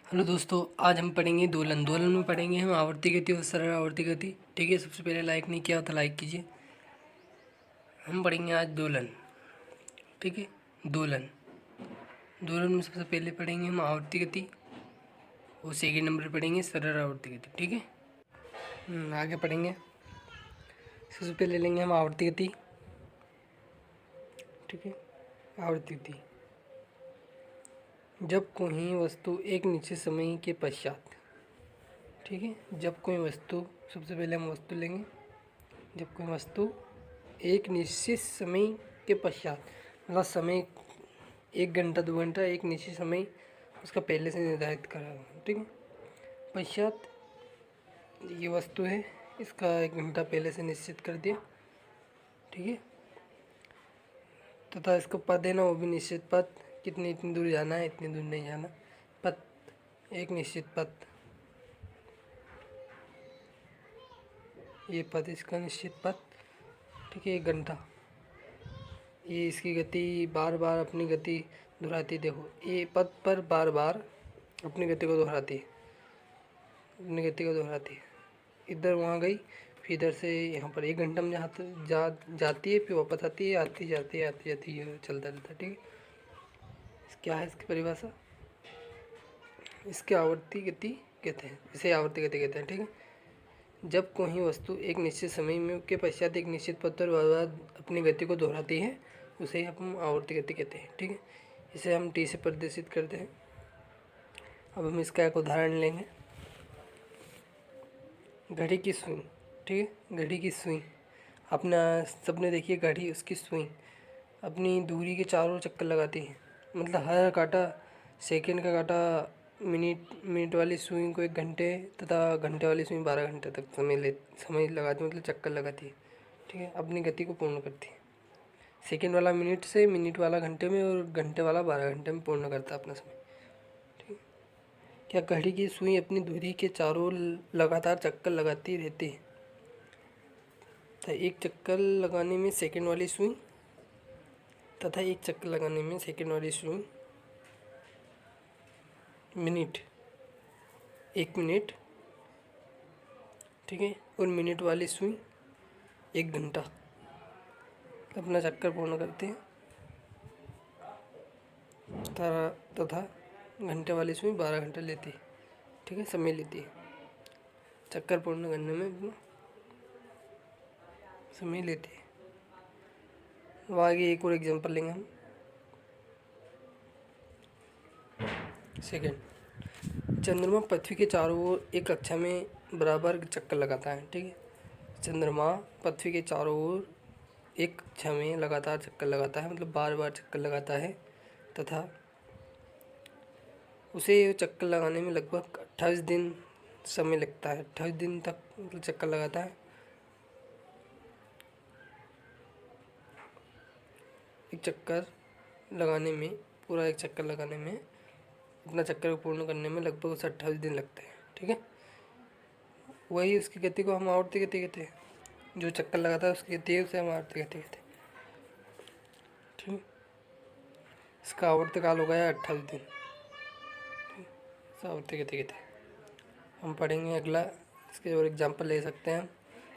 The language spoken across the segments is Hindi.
हेलो दोस्तों, आज हम पढ़ेंगे दोलन। दोलन में पढ़ेंगे हम आवर्ती गति और सरल आवर्ती गति। ठीक है, सबसे पहले लाइक नहीं किया तो लाइक कीजिए। हम पढ़ेंगे आज दोलन। ठीक है, दोलन। दोलन में सबसे पहले पढ़ेंगे हम आवर्ती गति और सेकेंड नंबर पढ़ेंगे सरल आवर्ती गति। ठीक है, आगे पढ़ेंगे। सबसे पहले लेंगे हम आवर्ती गति। ठीक है, आवर्ती गति। जब कोई वस्तु एक निश्चित समय के पश्चात, ठीक है, जब कोई वस्तु, सबसे पहले हम वस्तु लेंगे। जब कोई वस्तु एक निश्चित समय के पश्चात, मतलब समय 1 घंटा 2 घंटा, एक निश्चित समय उसका पहले से निर्धारित करा हो। ठीक है, पश्चात ये वस्तु है, इसका 1 घंटा पहले से निश्चित कर दिया। ठीक है, तथा इसका पद है ना, वो भी निश्चित पद, इतनी दूर जाना है, इतनी दूर नहीं जाना। पद, एक निश्चित पद, ये पद इसका निश्चित पद। ठीक है, 1 घंटा। ये इसकी गति बार बार अपनी गति दोहराती। देखो, ये पद पर बार बार अपनी गति को दोहराती है, अपनी गति को दोहराती है। इधर वहाँ गई, फिर इधर से यहाँ पर 1 घंटा में जाती है, फिर वापस आती है, आती जाती है, आती जाती है, चलता रहता है। ठीक है, क्या है इसकी परिभाषा? इसके आवर्ती गति कहते हैं, इसे आवर्ती गति कहते हैं। ठीक है, जब कोई वस्तु एक निश्चित समय में के पश्चात एक निश्चित पद पर बार बार अपनी गति को दोहराती है, उसे हम आवर्ती गति कहते हैं। ठीक है, इसे हम टी से प्रदर्शित करते हैं। अब हम इसका एक उदाहरण लेंगे। घड़ी की सुई। ठीक है, घड़ी की सुई, अपना सबने देखी है घड़ी, उसकी सुई अपनी दूरी के चारों चक्कर लगाती है। मतलब हर काटा, सेकंड का काटा मिनट वाली सुई को 1 घंटे, तथा घंटे वाली सुई 12 घंटे तक समय लगाती, मतलब चक्कर लगाती है। ठीक है, अपनी गति को पूर्ण करती है। सेकंड वाला मिनट से, मिनट वाला घंटे में, और घंटे वाला 12 घंटे में पूर्ण करता है अपना समय। ठीक है, क्या घड़ी की सुई अपनी धुरी के चारों लगातार चक्कर लगाती रहती है, तथा एक चक्कर लगाने में सेकंड वाली सुई मिनट, 1 मिनट। ठीक है, और मिनट वाली सुई 1 घंटा अपना चक्कर पूर्ण करते हैं, तथा घंटे वाली सुई 12 घंटे लेती है। ठीक है, समय लेती है, चक्कर पूर्ण करने में अपना समय लेती है। अब आगे एक और एग्जांपल लेंगे हम। सेकेंड, चंद्रमा पृथ्वी के चारों ओर एक कक्षा में बराबर चक्कर लगाता है। ठीक है, चंद्रमा पृथ्वी के चारों ओर एक कक्षा में लगातार चक्कर लगाता है, मतलब बार बार चक्कर लगाता है, तथा उसे चक्कर लगाने में लगभग 28 दिन समय लगता है। 28 दिन तक मतलब चक्कर लगाता है। एक चक्कर लगाने में, पूरा एक चक्कर लगाने में, अपना चक्कर को पूर्ण करने में लगभग उसे 28 दिन लगते हैं। ठीक है, वही उसकी गति को हम आवर्ती गति कहते हैं। जो चक्कर लगाता है उसकी गति है, उसे हम आवर्ती गति कहते हैं। ठीक है, इसका आवर्त काल हो गया 28 दिन। आवर्ती गति कहते हैं। हम पढ़ेंगे अगला, इसके और एग्जाम्पल ले सकते हैं।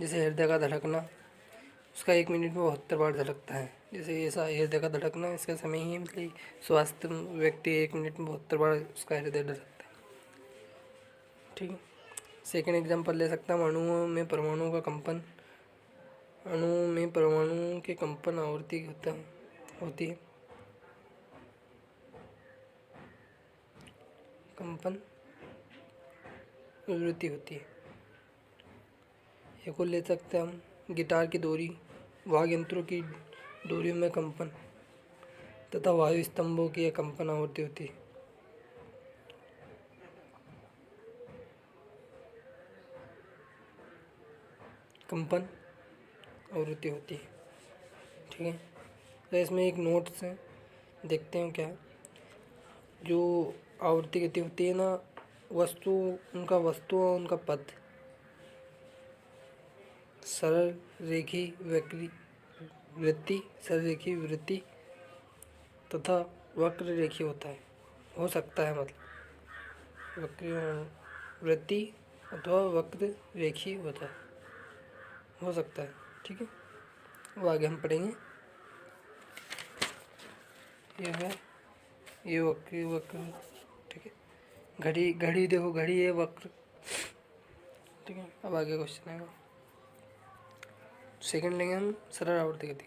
जैसे हृदय का धड़कना, उसका 1 मिनट में 72 बार धड़कता है। जैसे ऐसा हृदय का धड़कना, इसका समय ही मतलब स्वास्थ्य व्यक्ति 1 मिनट में 72 बार उसका हृदय धड़कता है। ठीक है, सेकेंड एग्जाम्पल ले सकता हूँ, अणुओं में परमाणुओं का कंपन। अणुओं में परमाणुओं के कंपन आवृत्ति होती है, कंपन आवृत्ति होती है। एक और ले सकते हैं हम, गिटार की डोरी, वाद्य यंत्रों की डोरियों में कंपन तथा वायु स्तंभों की कंपन आवृत्ति होती है। कंपन आवृत्ति होती है। ठीक है, तो इसमें एक नोट्स है, देखते हैं क्या है। जो आवृत्ति गति होती है ना, वस्तु और उनका पथ सरल रेखी वृत्ति तथा वक्र रेखी होता है, हो सकता है। मतलब वृत्ति अथवा वक्र रेखीय होता है, हो सकता है। ठीक है, वो आगे हम पढ़ेंगे। ये है, ये वक्र। ठीक है, घड़ी घड़ी देखो, घड़ी है वक्र। ठीक है, अब आगे क्वेश्चन आएगा। सेकंड लेंगे हम सरल आवर्ती गति।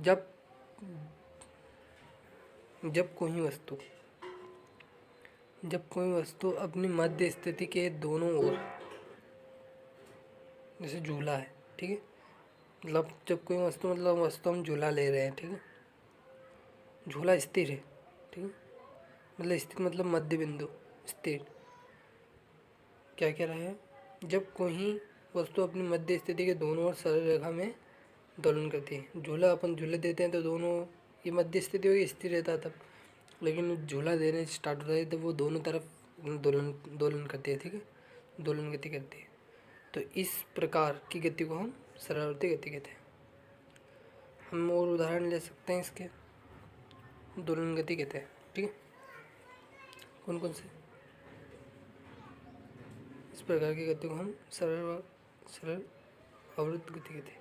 जब कोई वस्तु अपनी मध्य स्थिति के दोनों ओर, जैसे झूला है, ठीक है, मतलब जब कोई वस्तु, मतलब वस्तु हम झूला ले रहे हैं, ठीक है, झूला स्थिर है, ठीक है, मतलब स्थिर मतलब मध्य बिंदु स्थिर। क्या कह रहा है, जब कोई वस्तु अपनी मध्य स्थिति के दोनों ओर सरल रेखा में दोलन करती है। झूला अपन झूले देते हैं तो दोनों, ये मध्य स्थिति होगी, स्थिर रहता है तब, लेकिन झूला देने स्टार्ट होता है तो वो दोनों तरफ दोलन करती है। ठीक है, दोलन गति करती है। तो इस प्रकार की गति को हम सरलावर्ती गति कहते हैं। हम और उदाहरण ले सकते हैं इसके, दोलन गति कहते हैं। ठीक है, कौन कौन से, इस प्रकार की गति को हम सरल आवर्त गति कहते हैं।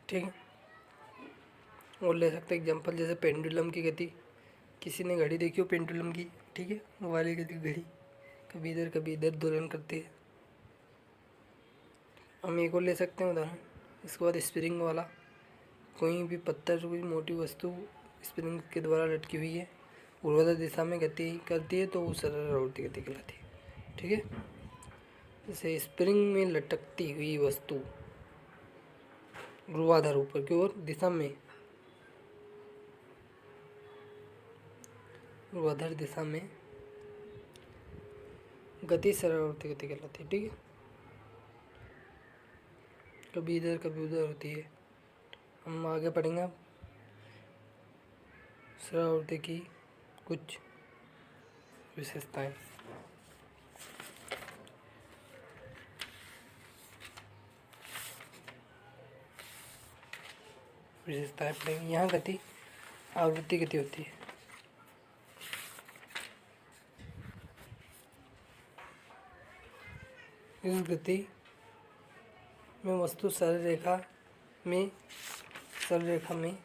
ठीक है, और ले सकते हैं एग्जांपल, जैसे पेंडुलम की गति। किसी ने घड़ी देखी हो पेंडुलम की, ठीक है, वो वाली गति घड़ी कभी इधर दोलन करती है। हम एक और ले सकते हैं उदाहरण, इसके बाद स्प्रिंग वाला। कोई भी पत्थर, कोई मोटी वस्तु स्प्रिंग के द्वारा लटकी हुई है, ऊर्ध्वाधर दिशा में गति करती है तो वो सरल आवर्ती गति कहलाती है। ठीक है, जैसे स्प्रिंग में लटकती हुई वस्तु ऊर्ध्वाधर ऊपर की ओर दिशा में, ऊर्ध्वाधर दिशा में गति सरल आवर्ती गति कहलाती है। ठीक है, कभी इधर कभी उधर होती है। हम आगे पढ़ेंगे अब सरल आवर्ती की कुछ विशेषताएं। पढ़ेंगे। यहाँ गति आवृत्ति गति होती है। इस गति में वस्तु सरल रेखा में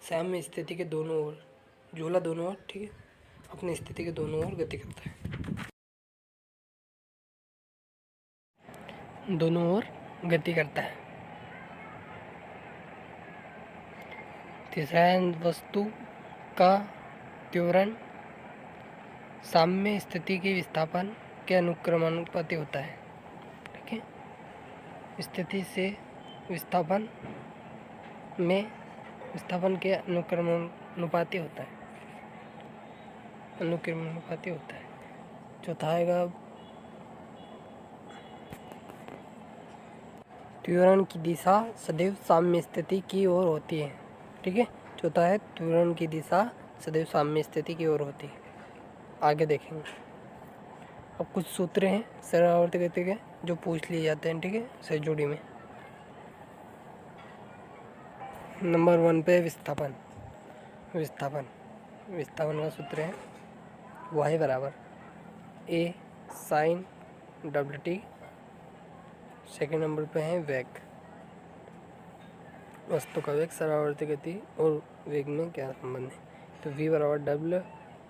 साम्य स्थिति के दोनों ओर, झूला दोनों ओर, ठीक है, अपनी स्थिति के दोनों ओर गति करता है, दोनों ओर गति करता है। तीसरा है, वस्तु का त्वरण साम्य स्थिति के विस्थापन के अनुक्रमानुपाती होता है। ठीक है, स्थिति से विस्थापन के अनुक्रमानुपाती होता है, चौथा आएगा त्वरण की दिशा सदैव साम्य स्थिति की ओर होती है। ठीक है, चौथा है त्वरण की दिशा सदैव साम्य स्थिति की ओर होती है। आगे देखेंगे। अब कुछ सूत्र हैं सरल आवर्ती गति के जो पूछ लिए जाते हैं। ठीक है, सहजोड़ी में नंबर 1 पे विस्थापन का सूत्र है y बराबर a sin WT। Second number पे है वेग, वस्तु का वेग, सरल आवर्ती गति और वेग में क्या संबंध है। तो v बराबर W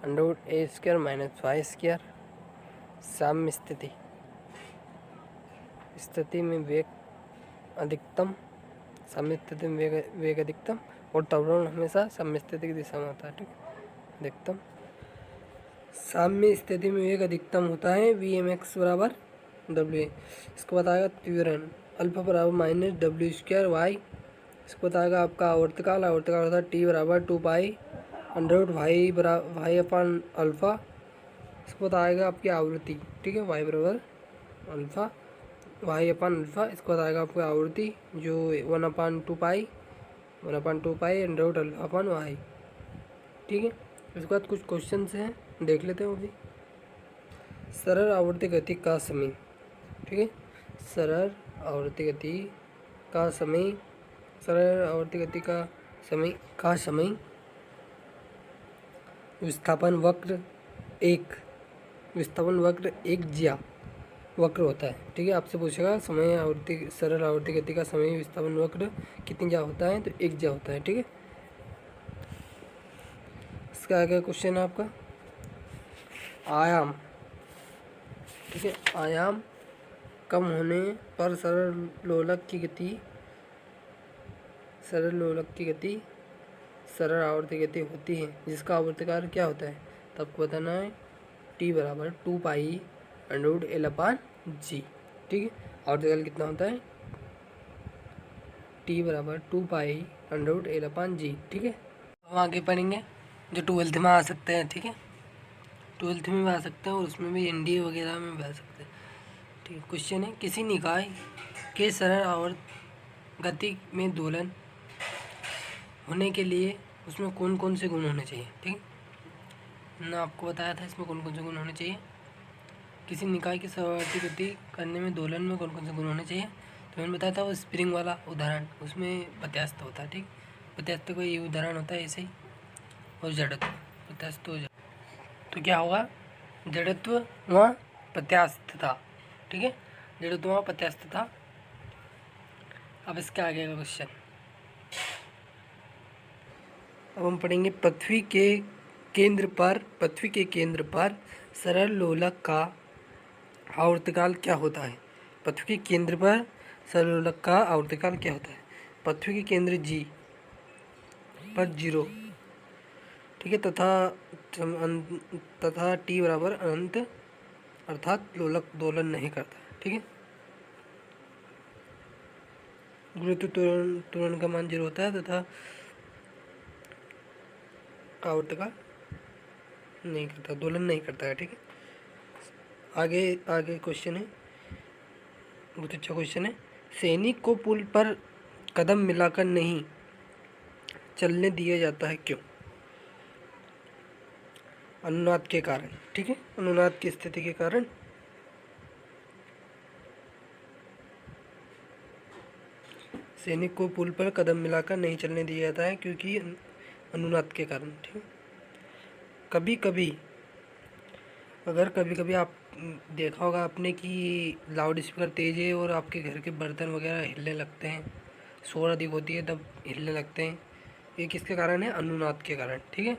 √a² - y²। साम्य स्थिति में वेग अधिकतम, साम्य स्थिति में वेग अधिकतम, और त्वरण हमेशा साम्य स्थिति की दिशा में होता है। ठीक है, अधिकतम साम्य स्थिति में वेग अधिकतम होता है Vmx बराबर W। इसके बाद आएगा त्वरण अल्फा बराबर -W² y। इसके बाद आएगा आपका आवर्तकाल होता है T बराबर 2π y अपन अल्फा। इसके बाद आएगा आपकी आवृत्ति। ठीक है, y बराबर अल्फा y अपन अल्फा। इसके बाद आएगा आपकी आवृत्ति जो 1/2π √अल्फा अपन y। ठीक है, इसके बाद कुछ क्वेश्चंस हैं, देख लेते हैं वो भी। सरल आवर्ती गति का समय। ठीक है, सरल आवर्ती गति का समय सरल आवर्ती गति का समय विस्थापन वक्र एक ज्या वक्र होता है। ठीक है, आपसे पूछेगा सरल आवर्ती गति का समय विस्थापन वक्र कितनी ज्या होता है, तो एक ज्या होता है। ठीक है, इसका आगे क्वेश्चन है आपका आयाम। ठीक है, आयाम कम होने पर सरल लोलक की गति सरल आवर्ती गति होती है, जिसका आवर्तकाल क्या होता है, तो आपको बताना है t बराबर 2π√L/g। ठीक है, आवर्तकाल कितना होता है, t बराबर 2π√L/g। ठीक है, हम आगे पढ़ेंगे जो 12th में आ सकते हैं। ठीक है, 12th में भी आ सकते हैं और उसमें भी NDA वगैरह में भी आ सकते हैं। ठीक है, क्वेश्चन है किसी निकाय के सरल आवर्त गति में दोलन होने के लिए उसमें कौन कौन से गुण होने चाहिए। ठीक है, ना आपको बताया था इसमें कौन कौन से गुण होने चाहिए। किसी निकाय की सरलवर्ती गति करने में दोलन में कौन कौन से गुण होने चाहिए, तो मैंने बताया था वो स्प्रिंग वाला उदाहरण, उसमें प्रत्यास्थ होता है। ठीक, प्रत्यास्थ का ये उदाहरण होता है ऐसे ही, और जड़त्व प्रत्यास्थ हो जाए तो क्या होगा, जड़त्व वहाँ प्रत्यास्थ था। ठीक है, जड़त्व वहाँ प्रत्यास्थ था। अब इसके आगे का क्वेश्चन अब हम पढ़ेंगे पृथ्वी के केंद्र पर सरल लोलक का आवर्तकाल क्या होता है। पृथ्वी के केंद्र पर सरल लोलक का आवर्तकाल क्या होता है। पृथ्वी के केंद्र G पर 0। ठीक है, तथा t बराबर अनंत, अर्थात लोलक दोलन नहीं करता। ठीक है, गुरुत्व त्वरण का मान 0 होता है तथा आवर्तकाल नहीं करता, दोलन नहीं करता है। ठीक है, आगे क्वेश्चन है, बहुत अच्छा क्वेश्चन है। सैनिक को पुल पर कदम मिलाकर नहीं चलने दिया जाता है, क्यों। अनुनाद के कारण। ठीक है, अनुनाद की स्थिति के कारण। सैनिक को पुल पर कदम मिलाकर नहीं चलने दिया जाता है क्योंकि अनुनाद के कारण। ठीक है, कभी कभी आप देखा होगा आपने कि लाउड स्पीकर तेज है और आपके घर के बर्तन वगैरह हिलने लगते हैं, शोर अधिक होती है तब हिलने लगते हैं, ये किसके कारण है, अनुनाद के कारण। ठीक है,